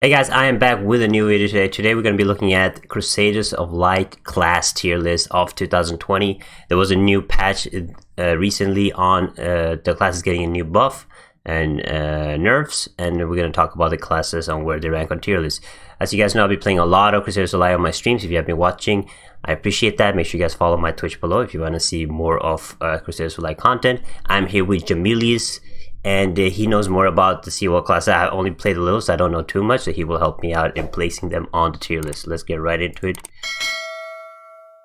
Hey guys, I am back with a new video today. Today we're going to be looking at Crusaders of Light class tier list of 2020. There was a new patch recently on the class is getting a new buff and nerfs, and we're going to talk about the classes on where they rank on tier list. As you guys know, I'll be playing a lot of Crusaders of Light on my streams. If you have been watching, I appreciate that. Make sure you guys follow my Twitch below if you want to see more of Crusaders of Light content. I'm here with Jamilius, and he knows more about the CWL class. I only played a little, so I don't know too much, so he will help me out in placing them on the tier list. Let's get right into it.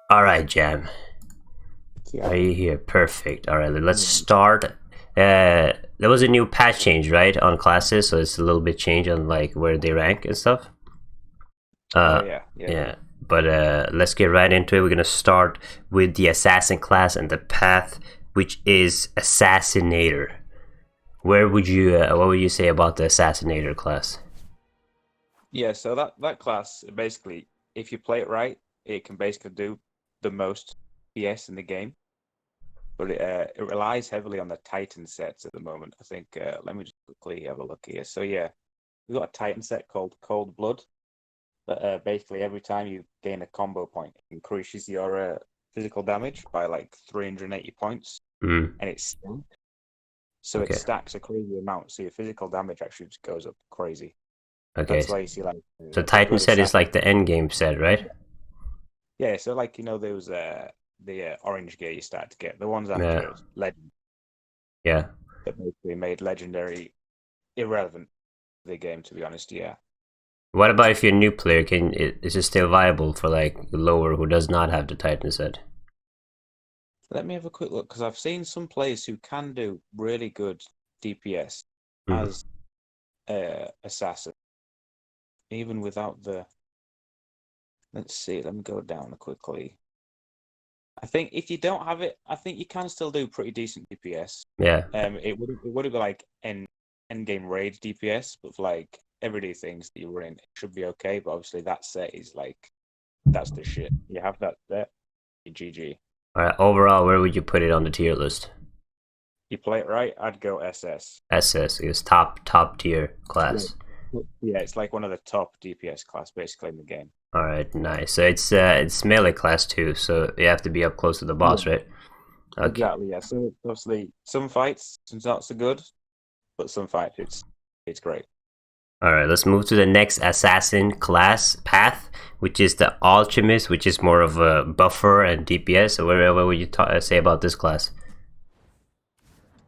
Alright, Jam. Are you here? Perfect. Alright, let's start. There was a new patch change, right, on classes, so it's a little bit change on like where they rank and stuff. Yeah. But let's get right into it. We're gonna start with the assassin class and the path, which is Assassinator. Where would you, what would you say about the Assassinator class? Yeah, so that class, basically, if you play it right, it can basically do the most PS in the game. But it relies heavily on the Titan sets at the moment. I think, let me just quickly have a look here. So yeah, we've got a Titan set called Cold Blood. That basically every time you gain a combo point, it increases your physical damage by like 380 points. And it's so Okay. it stacks a crazy amount, so your physical damage actually just goes up crazy. Okay. That's why you see like So Titan good set is like the assassins. end game set, right? Yeah, so like there was the orange gear you start to get, the ones Yeah. after Legend Yeah. that basically made Legendary irrelevant to the game, to be honest. Yeah. What about if you're a new player? Is it still viable for like the lower who does not have the Titan set? Let me have a quick look because I've seen some players who can do really good DPS as assassin, even without the. Let's see. Let me go down quickly. I think if you don't have it, I think you can still do pretty decent DPS. Yeah. It would be like end game raid DPS, but for like everyday things that you're running, it should be okay. But obviously that set is like that's the shit. You have that set, you GG. Alright, overall, where would you put it on the tier list? You play it right, I'd go SS. SS is top tier class. Yeah, it's like one of the top DPS class basically in the game. Alright, nice. So it's melee class too, so you have to be up close to the boss, Yeah, right? Okay. exactly. Yeah. So obviously some fights it's not so good, but some fights it's great. Alright, let's move to the next assassin class path, which is the Alchemist, which is more of a buffer and DPS. So what would you say about this class?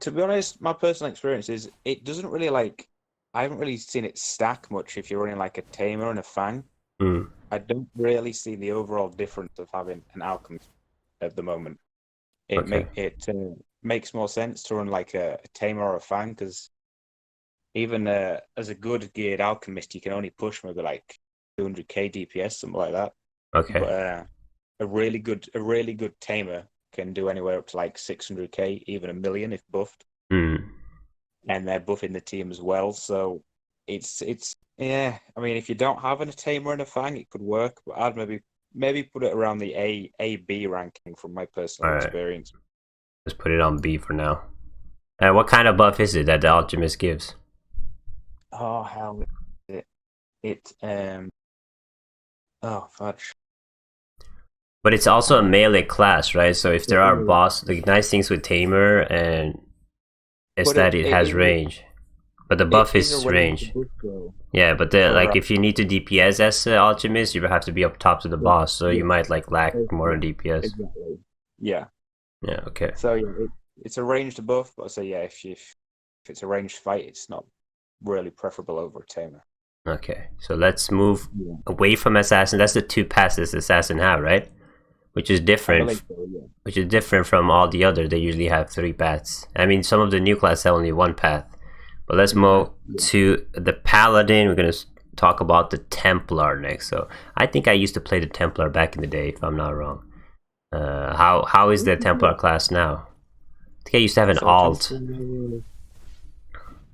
To be honest, my personal experience is it doesn't really like. I haven't really seen it stack much if you're running like a Tamer and a Fang. Hmm. I don't really see the overall difference of having an Alchemist at the moment. Okay. It makes more sense to run like a Tamer or a Fang because even as a good geared Alchemist, you can only push maybe like 200k DPS, something like that. Okay. But a really good Tamer can do anywhere up to like 600k, even a million if buffed. Hmm. And they're buffing the team as well. So it's yeah. I mean, if you don't have a Tamer and a Fang, it could work. But I'd maybe put it around the A B ranking from my personal Alright. experience. Let's put it on B for now. And what kind of buff is it that the Alchemist gives? Oh hell, it oh fudge. But it's also a Uh, melee class, right? So if it there are is, boss, the nice things with Tamer and is but that it it has is range. But the it buff is a is range to range. buff though. Yeah, but the like Correct. if you need to DPS as Alchemist, you have to be up top to the Yeah, boss, so you yeah, might like lack more basically, on DPS. exactly. Yeah. Yeah, okay. So yeah, it's a ranged buff, but so yeah, if it's a ranged fight, it's not really preferable over a Tamer. Okay. So let's move Yeah. away from Assassin. That's the two passes Assassin have, right? Which is I different believe so, yeah. which is different from all the other. They usually have three paths. I mean, some of the new class have only one path. But let's move Yeah. to the Paladin. We're gonna talk about the Templar next. So I think I used to play the Templar back in the day, if I'm not wrong. How is the Templar class now? I think I used to have an So alt.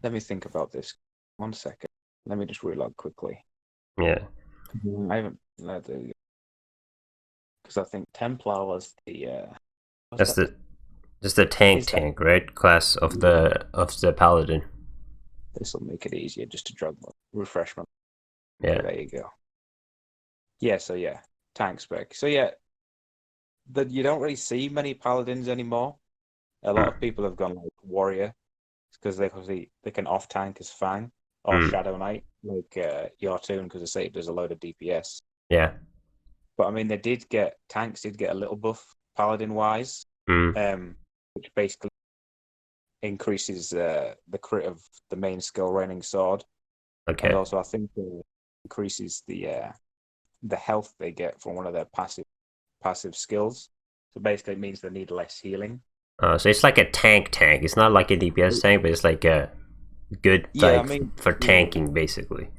let me think about this. 1 second. Let me just relog quickly. Yeah, I haven't because I think Templar was the what's that's that? the just the Is that tank, right? Class of the Paladin. this will make it easier just to drug refresh my. Yeah. there you go. Yeah, so yeah, tank spec. So yeah, you don't really see many paladins anymore. A lot of Mm. people have gone like warrior because they can off tank is fine, or Mm. shadow knight like your tune because they say it does a load of DPS. Yeah. But I mean, tanks did get a little buff paladin wise, Mm. which basically increases the crit of the main skill raining sword, and Okay. also I think increases the health they get from one of their passive skills. So basically, it means they need less healing. So it's like a tank. It's not like a DPS tank, but it's like a good Yeah, I like mean, for yeah, tanking basically.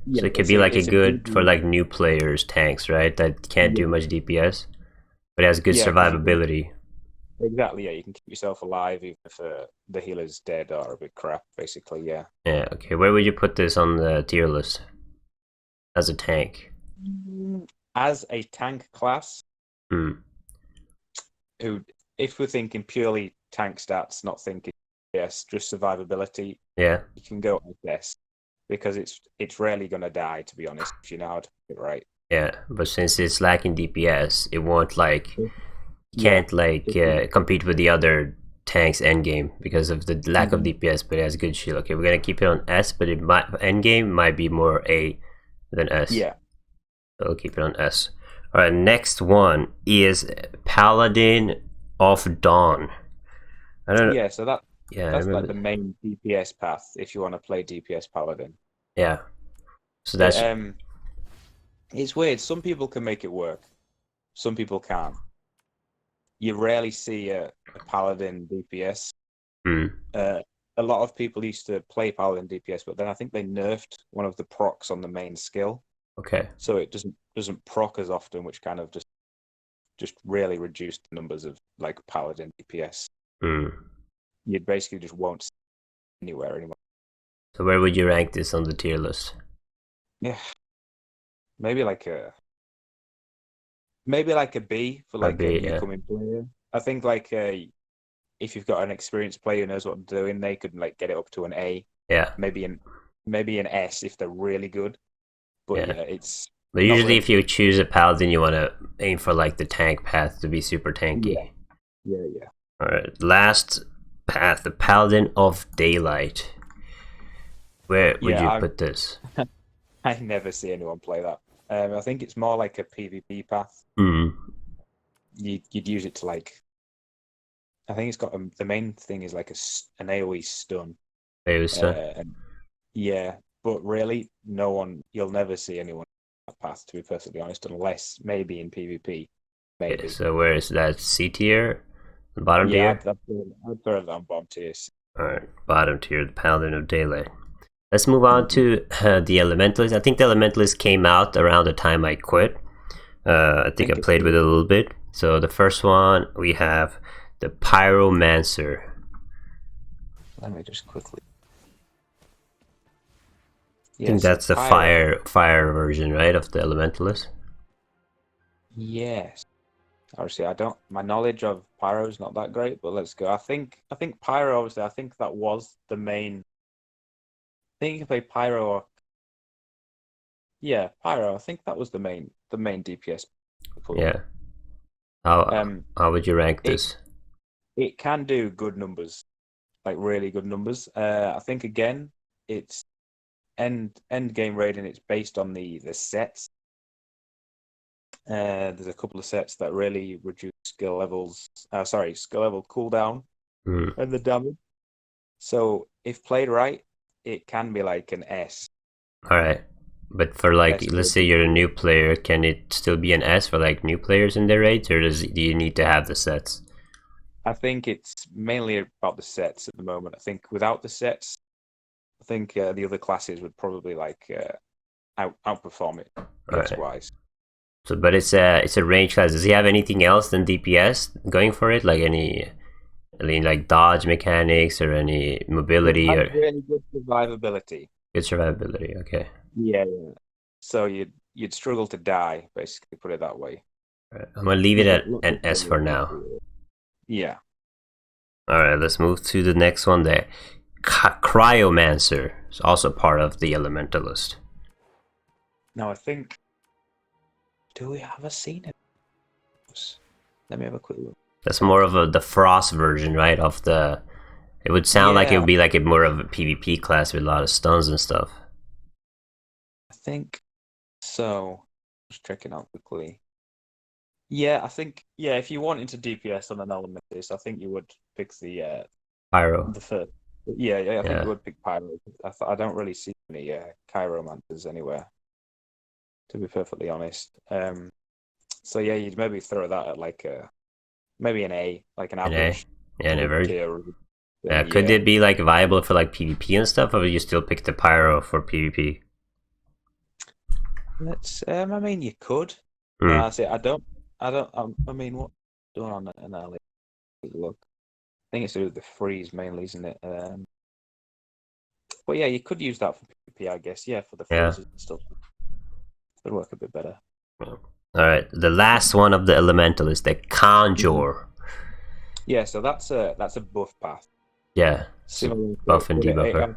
yeah. So it could be like a It's a good for good like new players tanks, right? That can't do yeah, much DPS, but it has good yeah, because you can survivability. exactly yeah, you can keep yourself alive even if the healer's dead or a bit crap. Basically, yeah. Yeah. Okay. Where would you put this on the tier list as a tank? As a tank class, Hmm. who if we're thinking purely tank stats, not thinking yes, just survivability, Yeah. you can go SS because it's rarely gonna die to be honest if you know how to do it right. Yeah. But since it's lacking DPS, it won't like Yeah, can't like it can, compete with the other tanks endgame because of the lack of mhm. DPS, but it has good shield. Okay, we're gonna keep it on S, but it might endgame might be more A than S. Yeah, So we'll keep it on S. Alright, next one is Paladin of Dawn. I don't know. yeah. So Yeah, I that's like remember. the main DPS path if you want to play DPS Paladin. Yeah. So It that's it's weird. Some people can make it work. Some people can't. You rarely see a Paladin DPS. hmm, Uh, a lot of people used to play Paladin DPS, but then I think they nerfed one of the procs on the main skill, okay. so it doesn't proc as often, which kind of just really reduced the numbers of like Paladin DPS. Hmm. You basically just won't see it anywhere anymore. So where would you rank this on the tier list? Yeah, maybe like a maybe like a B for A like a B, yeah. newcoming player. I think like if you've got an experienced player who knows what they're doing, they could like get it up to an A, Yeah. maybe an S if they're really good. But Yeah. yeah, it's But not usually really if you good. choose a paladin you wanna aim for like the tank path to be super Yeah, tanky. yeah. Alright. Last path, the Paladin of Daylight. Where would Yeah, you put this? I never see anyone play that. I think it's more like a PvP path. Hmm. You'd use it to like. I think it's got the main thing is like an AOE stun. Medusa. And yeah, but really, no one. You'll never see anyone on that path. To be perfectly honest, unless maybe in PvP, Okay, maybe. so where is that? C tier? Bottom Yeah, tier? I'd throw it on bomb tiers. Alright, bottom tier, the Paladin of Daylight. Let's move on to the Elementalist. I think the Elementalist came out around the time I quit. I I think I think it played with did. it a little bit. So the first one, we have the Pyromancer. Let me just quickly. I Yeah, think so that's the Pyro. fire version, right, of the Elementalist? Yes. Obviously, I don't. My knowledge of Pyro is not that great, but let's go. I think Pyro. Obviously, I think that was the main. I think you can play Pyro. Yeah, Pyro. I think that was the main DPS people. Yeah. How Um, how would you rank it this? it can do good numbers, like really good numbers. I think again, it's end game rating. It's based on the sets. There's a couple of sets that really reduce skill levels. Skill level cooldown Hmm. and the damage. So if played right, it can be like an S. All right. But for like, S let's grade say you're a DPS. new player, can it still be an S for like new players in their raids, or do you need to have the sets? I think it's mainly about the sets at the moment. I think without the sets, I think the other classes would probably like outperform it All PS right. wise. So, but it's a range class. Does he have anything else than DPS going for it? Like any like dodge mechanics or any It mobility has or really good survivability. good survivability? Okay. Yeah, yeah. So you'd struggle to die, basically, put it that way. All right. I'm gonna leave it Look at at look an at S for the now. yeah. All right. Let's move to the next one. The Cryomancer is also part of the Elementalist. No, I think. Do we have a scene? Let me have a quick look. That's more of the Frost version, right? Of the. It would sound like it Yeah, would be like a more of a PvP class with a lot of stuns and stuff. I think so. Just checking out quickly. Yeah, I think if you wanted to DPS on an Elementalist, I think you would pick Pyro. the first. Yeah, I think you Yeah. would pick Pyro. I don't really see any Chiromancers anywhere, to be perfectly honest. So yeah, you'd maybe throw that at like maybe an A, like an And A. average Yeah, never. tier thing. Could Yeah. it be like viable for like PvP and stuff, or would you still pick the Pyro for PvP? Let's. I mean, you could. Hmm. I say I don't. I don't. I mean, what doing on an alley? Look, I think it's to do with the freeze mainly, isn't it? But yeah, you could use that for PvP, I guess. Yeah, for the Yeah. freezes and stuff. Would work a bit better. All right. The last one of the Elementalist, the Mhm. Conjure. Yeah, so that's a buff path. Yeah. It's a Similar to, buff and but debuffer.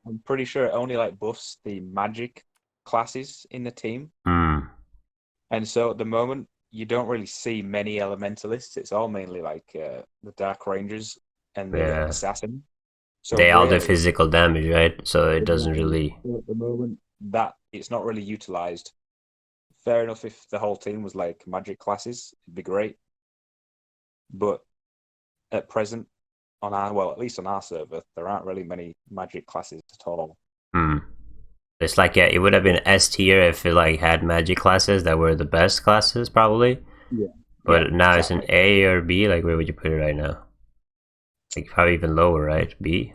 I'm pretty sure it only like buffs the magic classes in the team. Hmm. And so at the moment, you don't really see many elementalists. It's all mainly like the Dark Rangers and the Yeah. Assassin. So They all do really, physical damage, right? So it doesn't exactly. really. So at the moment, that it's not really utilized. Fair enough if the whole team was like magic classes, it'd be great. But at present, at least on our server, there aren't really many magic classes at all. Hmm. It's like, yeah, it would have been S tier if it like had magic classes that were the best classes, probably. Yeah. Yeah, But now it's an exactly. A or B. Like, where would you put it right now? Like, probably even lower, right? B.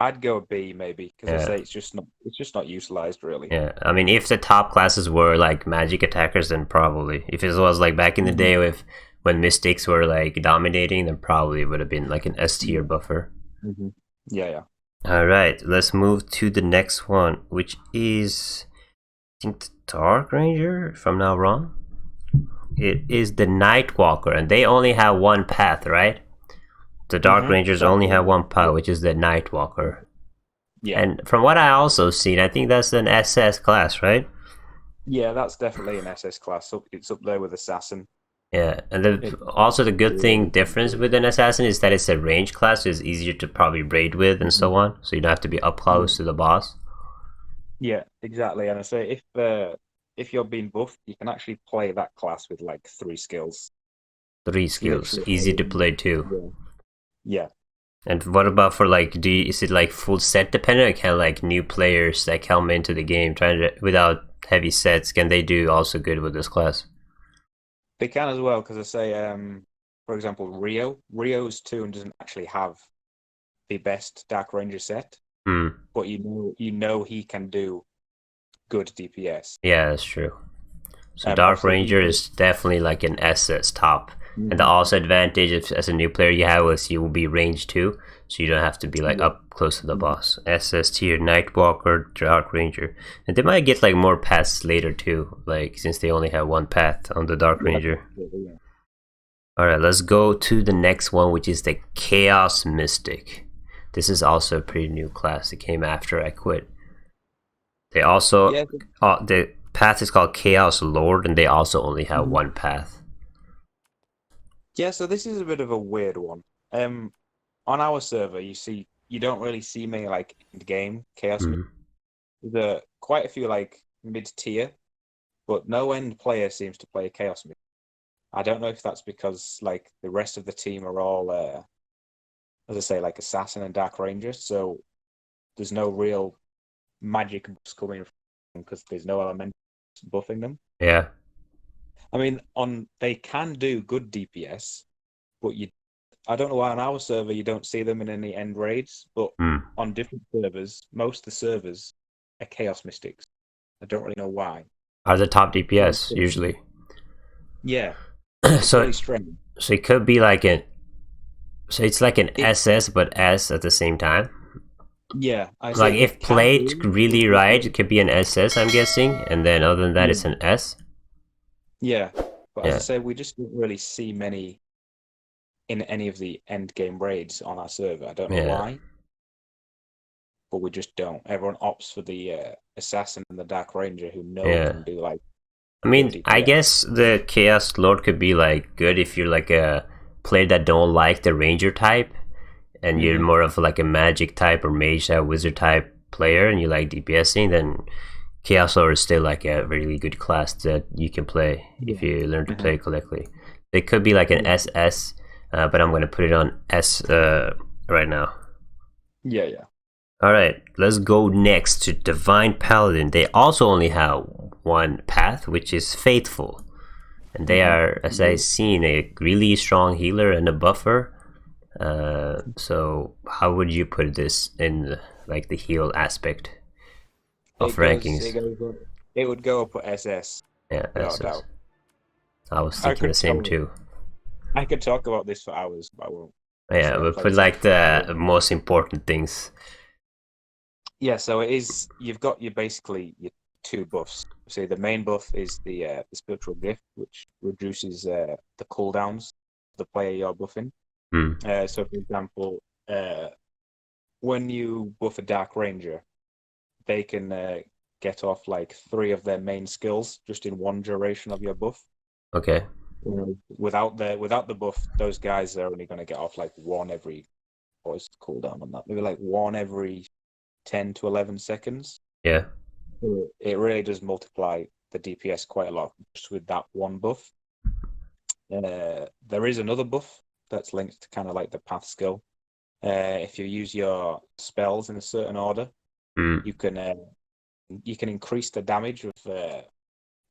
I'd go B maybe because I Yeah. say it's just not utilized really. Yeah, I mean, if the top classes were like magic attackers, then probably. If it was like back in the Mhm. day with when mystics were like dominating, then probably it would have been like an S tier Yeah. buffer. Hmm. Yeah, yeah. All right, let's move to the next one, which is I think the Dark Ranger, if I'm not wrong. It is the Nightwalker, and they only have one path, right? The Dark Rangers Dark only have Ranger. one path, which is the Nightwalker. Yeah. And from what I also seen, I think that's an SS class, right? Yeah, that's definitely an SS class. It's up there with Assassin. Yeah, and It also the good thing really difference with an assassin is that it's a range class, so it's easier to probably raid with and Mhm. so on. So you don't have to be up Yeah. close to the boss. Yeah, exactly. And I say if you're being buffed, you can actually play that class with like 3 skills. Three It's skills, literally easy all to you play need. too. Yeah. Yeah. And what about for like, is it like full set dependent, or can like new players that come into the game trying to without heavy sets, can they do also good with this class? They can as well, because I say, for example, Rio's tune doesn't actually have the best Dark Ranger set, Hmm. but you know he can do good DPS. Yeah, that's true. So Dark Obviously Ranger is definitely like an SS top. And the Mhm. also advantage as a new player you have is you will be range 2, so you don't have to be like Yeah. up close to the Mhm. boss. SS tier, Nightwalker, Dark Ranger. And they might get like more paths later too, like since they only have one path on the Dark Yeah, Ranger. yeah. Alright, let's go to the next one, which is the Chaos Mystic. This is also a pretty new class. It came after I quit. They also, Yeah, the path is called Chaos Lord, and they also only have mhm. one path. Yeah, so this is a bit of a weird one. On our server, you don't really see many like end game chaos. Hmm. There's quite a few like mid tier, but no end player seems to play chaos. I don't know if that's because like the rest of the team are all, as I say, like assassin and dark ranger, so there's no real magic buffs coming from because there's no element buffing them. Yeah. I mean, on they can do good DPS, but I don't know why on our server you don't see them in any end raids, but Hmm. on different servers, most of the servers are Chaos Mystics. I don't really know why. Are the top Really DPS strange. usually. Yeah, it's so really strange. so it could be like an so it's like an It SS but S at the same time. Yeah, I say Like if it can played be. really right, it could be an SS, I'm guessing, and then other than that, Yeah, it's an S. yeah. But as I Yeah, say, we just don't really see many in any of the end game raids on our server. I don't know yeah. why. but we just don't. Everyone opts for the assassin and the Dark Ranger, who know Yeah. can do like I good mean, I DPS. guess the Chaos Lord could be like good if you're like a player that don't like the Ranger type, and you're Hmm. more of like a Magic type or Mage type, Wizard type player, and you like DPSing. Then Chaos Lord is still like a really good class that you can play if Yeah. you learn to Hmm. play correctly. It could be like an SS, but I'm gonna put it on S right now. Yeah, yeah. Alright, let's go next to Divine Paladin. They also only have one path, which is Faithful. And they are, as I've Hmm. seen, a really strong healer and a buffer. So how would you put this in like the heal aspect of It rankings? goes up. It would go up at SS Yeah, without a SS. doubt. I was I thinking the could same tell. too. I could talk about this for hours, but I won't. Yeah, Obviously, I but put played some. like the most important things. Yeah, so it is. You've got your basically your two buffs. So the main buff is the spiritual gift, which reduces the cooldowns of the player you're buffing. Hmm. So, for example, uh, when you buff a Dark Ranger, they can get off like three of their main skills just in one duration of your buff. Okay. Without the buff, those guys are only going to get off like one every. What is the cooldown on that? Maybe like one every 10 to 11 seconds. Yeah. It really does multiply the DPS quite a lot just with that one buff. There is another buff that's linked to kind of like the path skill. If you use your spells in a certain order, Hmm. you can increase the damage of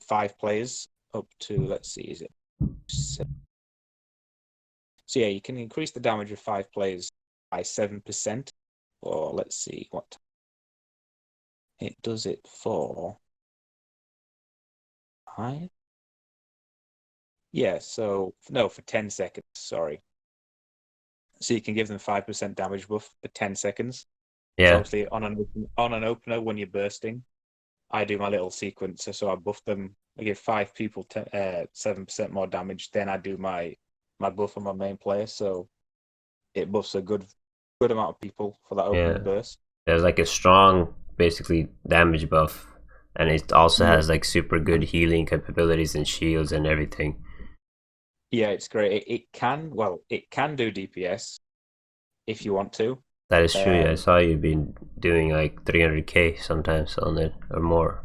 5 players up to, let's see, is it seven? So yeah, you can increase the damage of 5 players by 7%, or let's see what it does it for. Five? Yeah, so no, for 10 seconds, sorry. So you can give them 5% damage buff for 10 seconds. So Yeah. obviously on an opener when you're bursting, I do my little sequence. So I buff them. I give 5 people 7% more damage. Then I do my buff on my main player. So it buffs a good amount of people for that Yeah. opening burst. There's like a strong, basically damage buff, and it also Yeah, has like super good healing capabilities and shields and everything. yeah, it's great. It can do DPS if you want to. That is true. Yeah, I Um, saw you've been doing like 300k sometimes on it or more.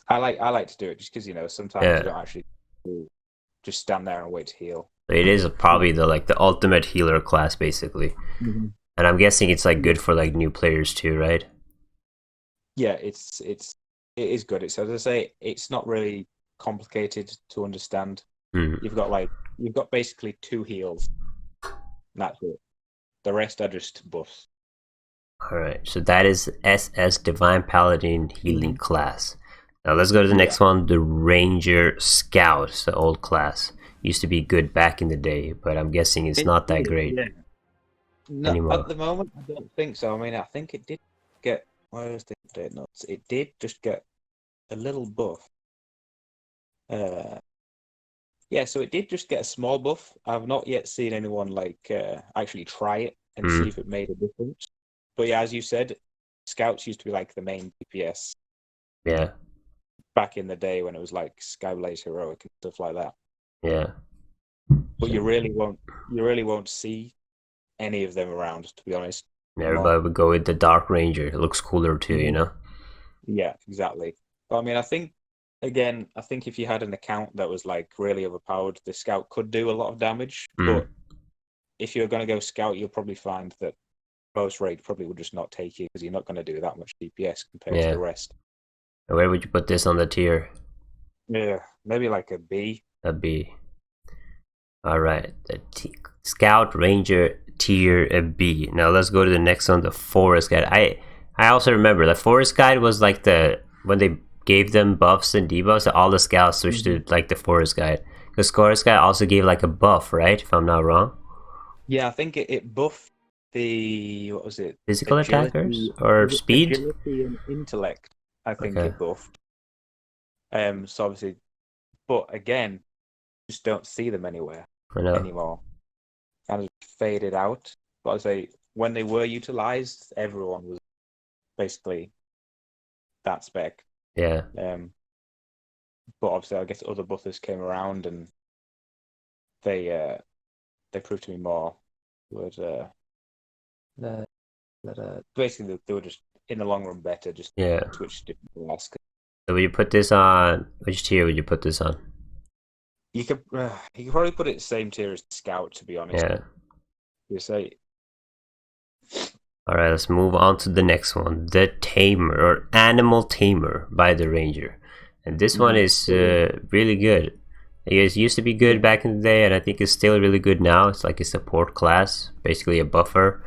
I like to do it just because sometimes you Yeah, don't actually just stand there and wait to heal. so it is probably the like the ultimate healer class basically, Mm-hmm. and I'm guessing it's like good for like new players too, right? Yeah, it is good. It's, as I say, it's not really complicated to understand. Hmm. You've got basically two heals. And that's it. The rest are just buffs. All right, so that is SS Divine Paladin healing Hmm. class. Now let's go to the Yeah. next one, the Ranger Scout, the old class. Used to be good back in the day, but I'm guessing it's not that great Yeah. No, at anymore. the moment, I don't think so. I mean, I think it did get. Where is the update notes? It did just get a little buff. Uh, yeah, so it did just get a small buff. I've not yet seen anyone actually try it and see Hmm. if it made a difference. But yeah, as you said, scouts used to be like the main DPS Yeah, back in the day when it was like Skyblaze Heroic and stuff like that. yeah. But So you really won't see any of them around, to be honest, anymore. everybody would go with the Dark Ranger. It looks cooler too, you Mhm. know? Yeah, exactly. But I mean, I think if you had an account that was like really overpowered, the scout could do a lot of damage. Hmm. But if you're going to go scout, you'll probably find that most raid probably would just not take you because you're not going to do that much DPS compared to Yeah. the rest. Where would you put this on the tier? Yeah, maybe like a B. That'd be all right. The Scout Ranger tier B. Now let's go to the next one, the Forest Guide. I also remember the Forest Guide was like the when they gave them buffs and debuffs, all the scouts switched to Mhm. like the Forest Guide. The Forest Guide also gave like a buff, right? If I'm not wrong. Yeah, I think it buffed the what was it? Physical attackers Agility, or speed? agility and intellect. I think Okay, it buffed. So obviously, but again, just don't see them anywhere I know. anymore. Kind of faded out. But I say when they were utilized, everyone was basically that spec. Yeah. But obviously, I guess other buffers came around and they proved to be more would basically they were just in the long run better. Just Yeah. switch to different class. So would you put this on? Which tier would you put this on? You could probably put it same tier as Scout, to be honest. Yeah. You say. All right, let's move on to the next one, the Tamer or Animal Tamer by the Ranger, and this one is really good. It used to be good back in the day, and I think it's still really good now. It's like a support class, basically a buffer,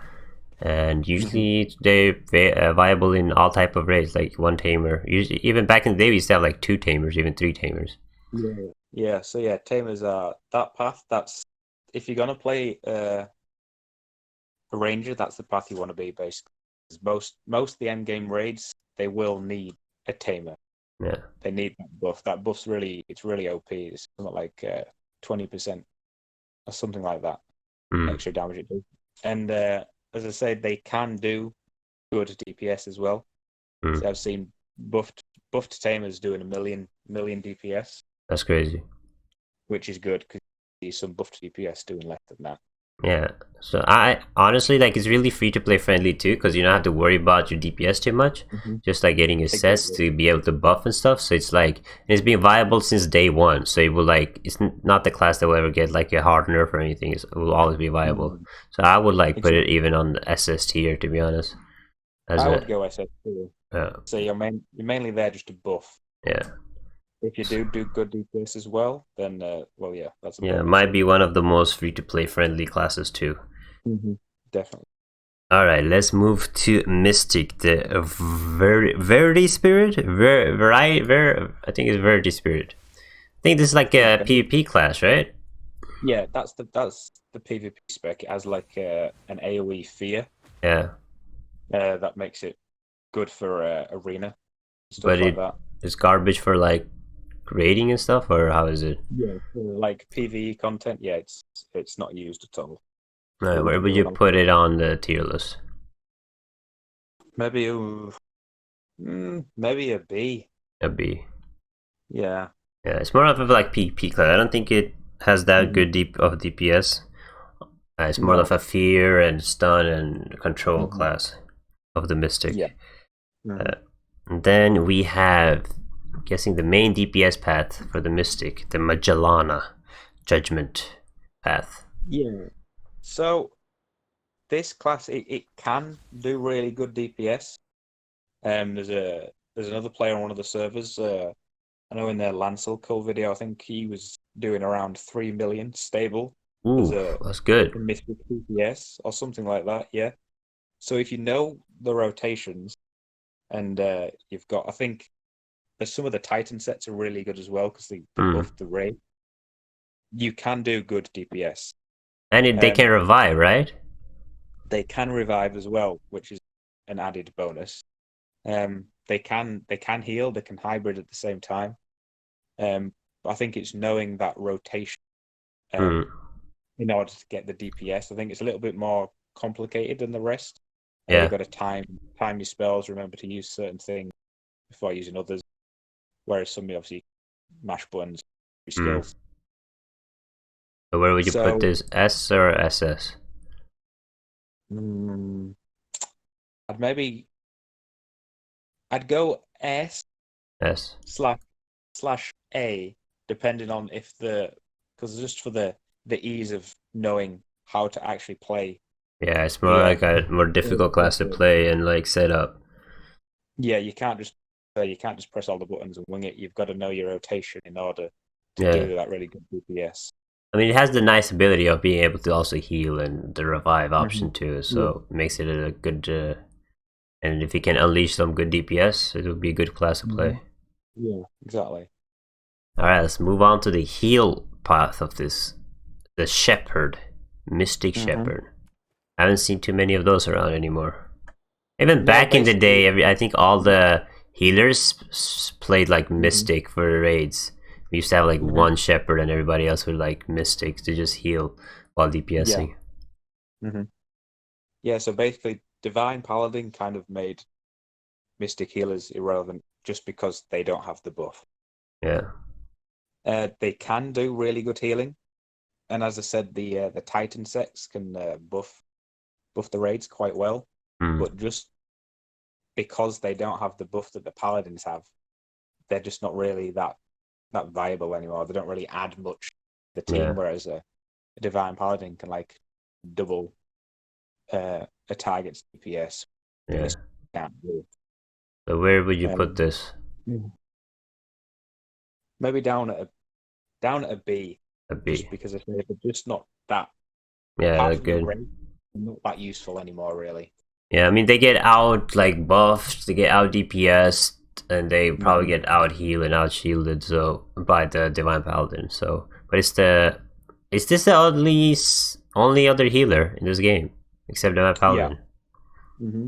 and usually they're viable in all type of raids, like one Tamer. Usually, even back in the day, we used to have like 2 Tamers, even 3 Tamers. Yeah. So yeah, Tamers are that path. That's if you're gonna play a Ranger, that's the path you want to be. Basically, most of the end game raids they will need a Tamer. Yeah, they need that buff. That buff's it's really OP. It's not like 20% or something like that extra damage it does. And as I said, they can do good DPS as well. So I've seen buffed Tamers doing a million DPS. That's crazy. Which is good because you see some buffed DPS doing less than that. Yeah, so I honestly like it's really free to play friendly too, because you don't have to worry about your DPS too much. Just like getting your sets to be able to buff and stuff. So it's like it's been viable since day one. So it will like it's not the class that will ever get like a hard nerf or anything. It will always be viable. So I would like put it even on the SS tier, to be honest. I would go SS too. Yeah. So you're mainly there just to buff. Yeah. If you do good DPS as well, then well, yeah, that's a bonus. Might be one of the most free to play friendly classes too. Definitely. All right, let's move to Mystic, the Verity Spirit. I think it's Verity Spirit. I think this is like a PvP class, right? Yeah, that's the PvP spec. It has like an AoE fear. Yeah. That makes it good for arena stuff but like that. It's garbage for like raiding and stuff, or how is it? Yeah, like PvE content. Yeah, it's not used at all. Right, where would you put it on the tier list? Maybe maybe a B. A B. Yeah. Yeah, it's more of a like PvP class. I don't think it has that good of DPS. It's more of a fear and stun and control class of the Mystic. Yeah. And then we have, I'm guessing, the main DPS path for the Mystic, the Magellana Judgment path. Yeah. So this class it can do really good DPS. There's another player on one of the servers. I know in their Lancel kill video, I think he was doing around 3 million stable. Ooh, that's good. Mystic DPS or something like that. Yeah. So if you know the rotations, and you've got, I think, some of the Titan sets are really good as well because they buff the raid. You can do good DPS. And they can revive, right? They can revive as well, which is an added bonus. They can heal, they can hybrid at the same time. I think it's knowing that rotation in order to get the DPS. I think it's a little bit more complicated than the rest. Yeah. You've got to time your spells, remember to use certain things before using others. Whereas some obviously mash buttons, skills. So where would you put this? S or SS? I'd go S. S. / A, depending on because just for the ease of knowing how to actually play. Yeah, it's more like a more difficult class to play and like set up. Yeah, you can't just press all the buttons and wing it. You've got to know your rotation in order to do that really good DPS. I mean, it has the nice ability of being able to also heal and the revive option too, so it makes it a good. And if you can unleash some good DPS, it would be a good class to play. Yeah, exactly. All right, let's move on to the heal path of this. The Shepherd, Mystic Shepherd. I haven't seen too many of those around anymore. Even back in the day, I think all the healers played like Mystic for raids. We used to have like one Shepherd and everybody else would like Mystics to just heal while DPSing. Yeah, so basically Divine Paladin kind of made Mystic healers irrelevant just because they don't have the buff. Yeah. They can do really good healing, and as I said, the Titan sets can buff the raids quite well. But just because they don't have the buff that the Paladins have, they're just not really that viable anymore. They don't really add much to the team, whereas a Divine Paladin can like double a target's DPS. Yeah. Can't do. So where would you put this? Maybe down at a B. A B. Just because if they're just not that. Yeah, Apart they're from good. the raid, not that useful anymore, really. Yeah, I mean they get out like buffed, they get out DPS, and they probably get out healed and out shielded. So by the Divine Paladin. So, but is this the only other healer in this game except Divine Paladin? Yeah.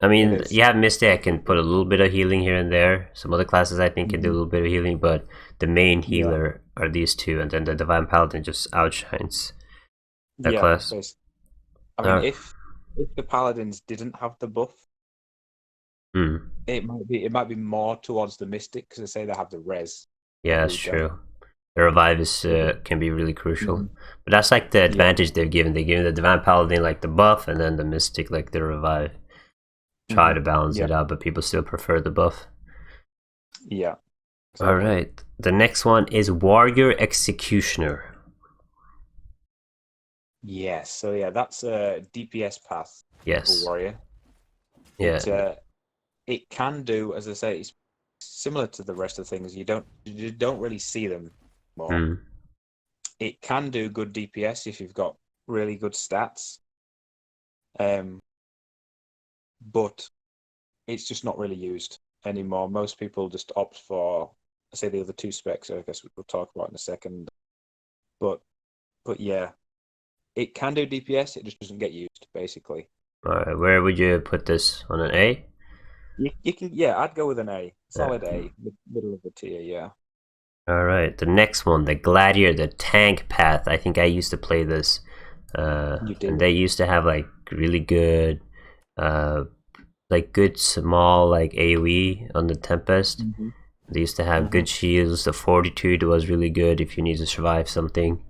I mean, you have Mystic can put a little bit of healing here and there. Some other classes I think can do a little bit of healing, but the main healer are these two, and then the Divine Paladin just outshines that class. I mean, if the Paladins didn't have the buff, it might be more towards the Mystic because they say they have the res. Yeah, that's true. The revive is can be really crucial, but that's like the advantage they've given. They give the Divine Paladin like the buff, and then the Mystic like the revive. Try to balance it out, but people still prefer the buff. Yeah. Exactly. All right. The next one is Warrior Executioner. Yes. So yeah, that's a DPS path. Yes. For warrior. Yeah. It can do, as I say, it's similar to the rest of the things. You don't really see them more. It can do good DPS if you've got really good stats. But it's just not really used anymore. Most people just opt for, say, the other two specs. I guess we'll talk about in a second. But yeah, it can do DPS. It just doesn't get used, basically. All right. Where would you put this? On an A? You can, yeah. I'd go with an A, solid A, middle of the tier. Yeah. All right. The next one, the Gladiator, the tank path. I think I used to play this. You did. And they used to have like really good. Like good small like AoE on the Tempest. They used to have good shields. The Fortitude was really good if you need to survive something,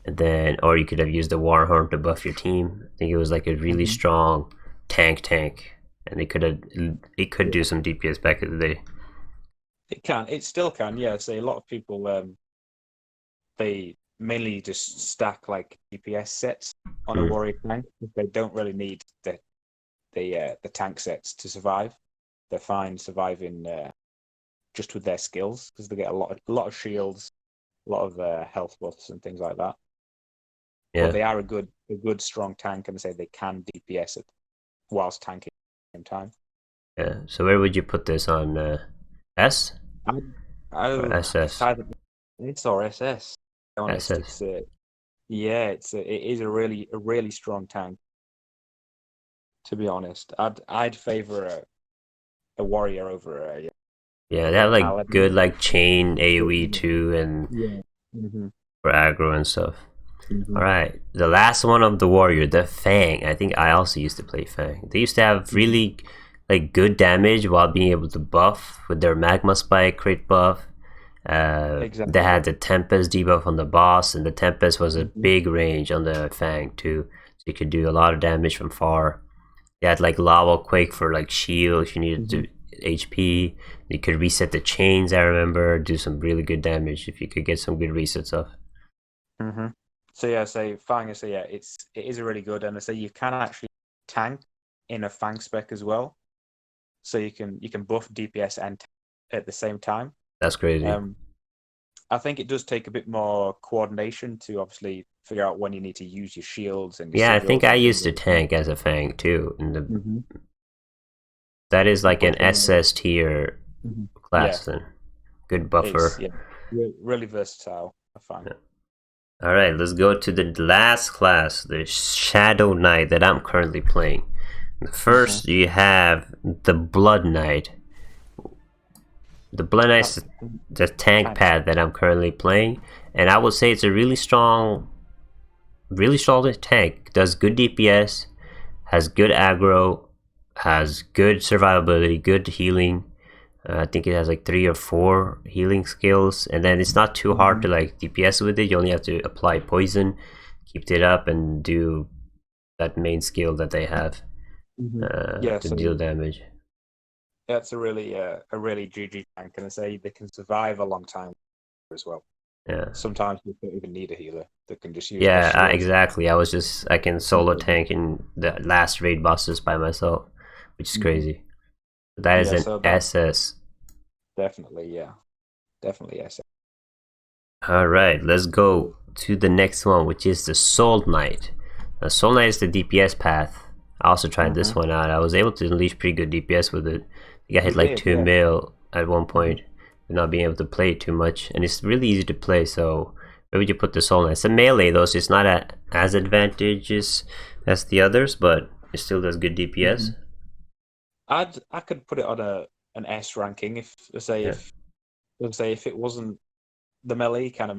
and then or you could have used the Warhorn to buff your team. I think it was like a really strong tank, and it could do some DPS back in the day. It still can. Yeah, so a lot of people they mainly just stack like DPS sets on a warrior tank. They don't really need the tank sets to survive. They're fine surviving just with their skills because they get a lot of shields, a lot of health buffs and things like that. Yeah. But they are a good strong tank, and they say they can DPS it whilst tanking at the same time. Yeah. So where would you put this on S? Or SS? It's or SS. To be honest, SS. It is a really strong tank. To be honest, I'd favor a warrior over a. Yeah, they have like Paladin. Good like chain AoE too, and for aggro and stuff. All right, the last one of the warrior, the Fang. I think I also used to play Fang. They used to have really like good damage while being able to buff with their magma spike crit buff. Exactly. They had the Tempest debuff on the boss, and the Tempest was a big range on the Fang too, so you could do a lot of damage from far. They had like lava quake for like shield if you needed to HP. You could reset the chains. I remember do some really good damage if you could get some good resets off. So yeah, Fang. So yeah, it is really good, and I say you can actually tank in a Fang spec as well. So you can buff DPS and tank at the same time. That's crazy. I think it does take a bit more coordination to obviously figure out when you need to use your shields and. Your I think I used to tank as a Fang too. In that is like an SS tier class then. Good buffer. Really versatile. A Fang. All right, let's go to the last class, the Shadow Knight that I'm currently playing. First, you have the Blood Knight. The Blood Knight's the tank pad that I'm currently playing, and I would say it's a really strong tank. Does good DPS, has good aggro, has good survivability, good healing. I think it has like 3 or 4 healing skills, and then it's not too hard to like DPS with it. You only have to apply poison, keep it up, and do that main skill that they have Yeah, to so deal damage. that's a really GG tank, and I say they can survive a long time as well. Yeah. Sometimes you don't even need a healer; they can just use their Yeah, shield. exactly. I can solo tank in the last raid bosses by myself, which is crazy. That is Yeah, an so that SS. definitely, definitely yes. All right, let's go to the next one, which is the Soul Knight. The Soul Knight is the DPS path. I also tried this one out. I was able to unleash pretty good DPS with it. I think I hit like 2 mil at one point, not being able to play it too much, and it's really easy to play. So where would you put the Soul Knight? It's a melee though, so it's not as advantageous as the others, but it still does good DPS. I could put it on an S ranking if if it wasn't the melee kind of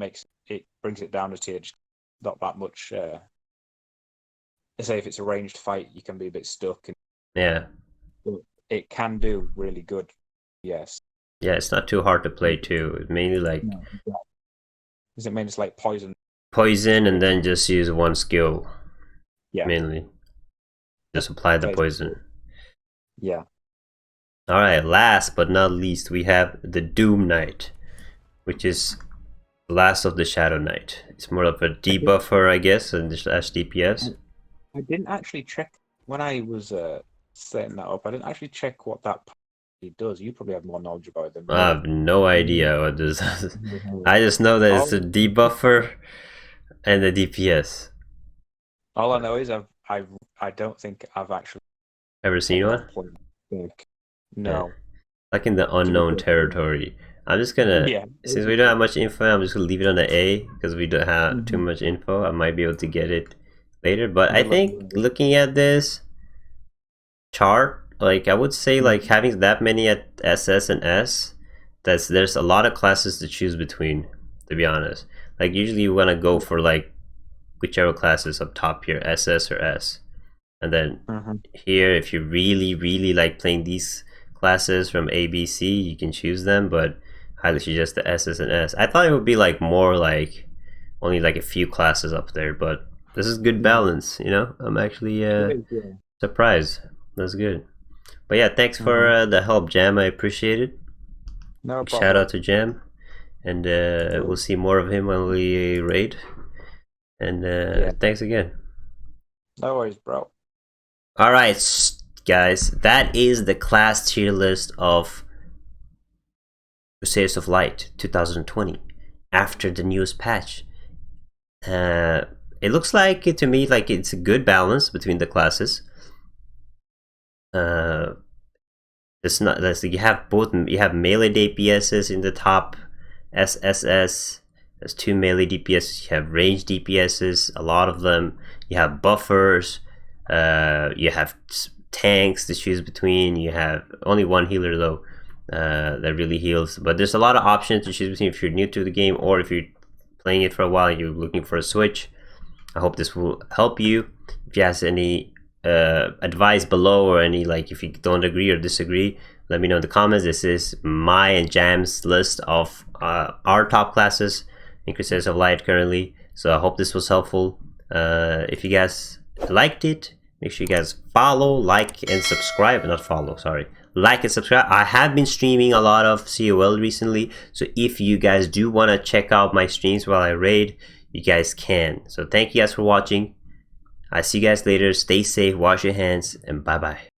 brings it down a tier, just not that much. Say if it's a ranged fight, you can be a bit stuck. Yeah. But it can do really good. Yes. Yeah, it's not too hard to play too. It's mainly like Is it mainly just like poison? Poison, and then just use one skill. Yeah. Mainly. Just apply the poison. Yeah. Alright, last but not least, we have the Doom Knight, which is the last of the Shadow Knight. It's more of a debuffer, I guess, and slash DPS. I didn't actually check when I was setting that up. I didn't actually check what that does. You probably have more knowledge about it than me. I have no idea what this does. I just know that it's a debuffer and a DPS. All I know is I don't think I've actually ever seen one. No. Yeah. Like in the unknown territory. I'm just gonna, since we don't have much info, I'm just gonna leave it on the A because we don't have too much info. I might be able to get it later, but I think looking at this chart, like I would say, like having that many at SS and S, there's a lot of classes to choose between. To be honest, like usually you want to go for like whichever class is up top here, SS or S, and then here if you really like playing these classes from A, B, C, you can choose them, but highly suggest the SS and S. I thought it would be like more like only like a few classes up there, but this is good balance, you know. I'm actually surprised. That's good. But yeah, thanks for the help, Jam. I appreciate it. No problem. Shout out to Jam, and we'll see more of him when we raid. And thanks again. No worries, bro. All right, guys, that is the class tier list of Crusaders of Light 2020 after the newest patch. It looks like to me like it's a good balance between the classes. It's not like you have both. You have melee DPSs in the top SSS. There's 2 melee DPSs. You have ranged DPSs, a lot of them. You have buffers. You have tanks to choose between. You have only one healer though that really heals. But there's a lot of options to choose between if you're new to the game or if you're playing it for a while and you're looking for a switch. I hope this will help you. If you have any advice below, or any, like, if you don't agree or disagree, let me know in the comments. This is my and Jam's list of our top classes in Crusaders of Light currently. So I hope this was helpful. If you guys liked it, make sure you guys follow, like, and subscribe. Not follow, sorry, like and subscribe. I have been streaming a lot of COL recently, so if you guys do want to check out my streams while I raid, you guys can. So thank you guys for watching. I see you guys later. Stay safe, wash your hands, and bye bye.